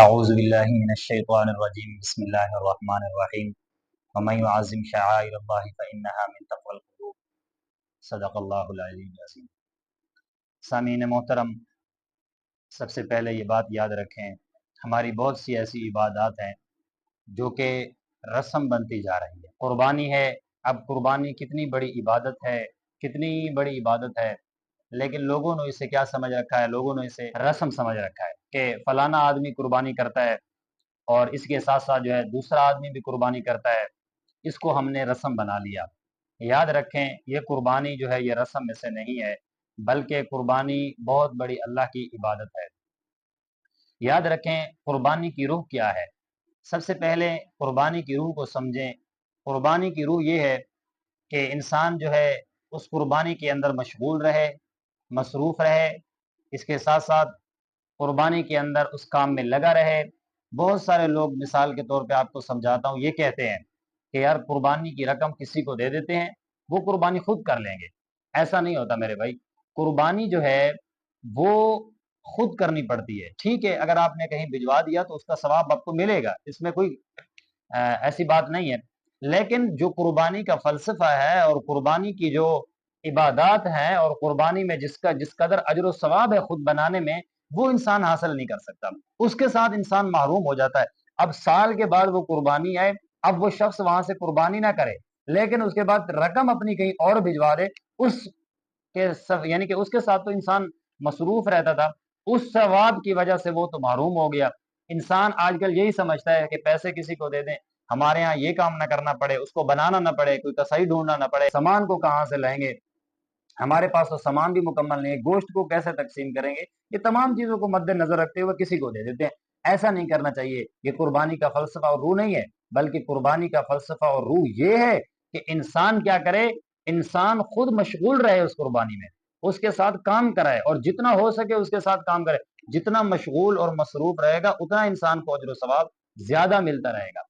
اعوذ باللہ من الشیطان الرجیم بسم اللہ الرحمن الرحیم ومن يعظم شعائر اللہ فإنها من تقوى القلوب صدق اللہ العلی العظیم۔ سامعین محترم، سب سے پہلے یہ بات یاد رکھیں، ہماری بہت سی ایسی عبادات ہیں جو کہ رسم بنتی جا رہی ہے۔ قربانی ہے، اب قربانی کتنی بڑی عبادت ہے، کتنی بڑی عبادت ہے، لیکن لوگوں نے اسے کیا سمجھ رکھا ہے؟ لوگوں نے اسے رسم سمجھ رکھا ہے کہ فلانا آدمی قربانی کرتا ہے اور اس کے ساتھ ساتھ جو ہے دوسرا آدمی بھی قربانی کرتا ہے، اس کو ہم نے رسم بنا لیا۔ یاد رکھیں، یہ قربانی جو ہے یہ رسم میں سے نہیں ہے، بلکہ قربانی بہت بڑی اللہ کی عبادت ہے۔ یاد رکھیں قربانی کی روح کیا ہے۔ سب سے پہلے قربانی کی روح کو سمجھیں۔ قربانی کی روح یہ ہے کہ انسان جو ہے اس قربانی کے اندر مشغول رہے، مصروف رہے، اس کے ساتھ ساتھ قربانی کے اندر اس کام میں لگا رہے۔ بہت سارے لوگ، مثال کے طور پہ آپ کو سمجھاتا ہوں، یہ کہتے ہیں کہ یار قربانی کی رقم کسی کو دے دیتے ہیں، وہ قربانی خود کر لیں گے۔ ایسا نہیں ہوتا میرے بھائی۔ قربانی جو ہے وہ خود کرنی پڑتی ہے۔ ٹھیک ہے، اگر آپ نے کہیں بھجوا دیا تو اس کا ثواب آپ کو ملے گا، اس میں کوئی ایسی بات نہیں ہے، لیکن جو قربانی کا فلسفہ ہے اور قربانی کی جو عبادات ہیں اور قربانی میں جس قدر اجر و ثواب ہے خود بنانے میں، وہ انسان حاصل نہیں کر سکتا، اس کے ساتھ انسان محروم ہو جاتا ہے۔ اب سال کے بعد وہ قربانی آئے، اب وہ شخص وہاں سے قربانی نہ کرے، لیکن اس کے بعد رقم اپنی کہیں اور بھجوا دے، اس کے یعنی کہ اس کے ساتھ تو انسان مصروف رہتا تھا، اس ثواب کی وجہ سے وہ تو محروم ہو گیا۔ انسان آج کل یہی سمجھتا ہے کہ پیسے کسی کو دے دیں، ہمارے ہاں یہ کام نہ کرنا پڑے، اس کو بنانا نہ پڑے، کوئی کسائی ڈھونڈنا نہ پڑے، سامان کو کہاں سے لائیں گے، ہمارے پاس تو سامان بھی مکمل نہیں ہے، گوشت کو کیسے تقسیم کریں گے، یہ تمام چیزوں کو مد نظر رکھتے ہوئے کسی کو دے دیتے ہیں۔ ایسا نہیں کرنا چاہیے، یہ قربانی کا فلسفہ اور روح نہیں ہے، بلکہ قربانی کا فلسفہ اور روح یہ ہے کہ انسان کیا کرے، انسان خود مشغول رہے اس قربانی میں، اس کے ساتھ کام کرائے، اور جتنا ہو سکے اس کے ساتھ کام کرے۔ جتنا مشغول اور مصروف رہے گا اتنا انسان کو اجر و ثواب زیادہ ملتا رہے گا۔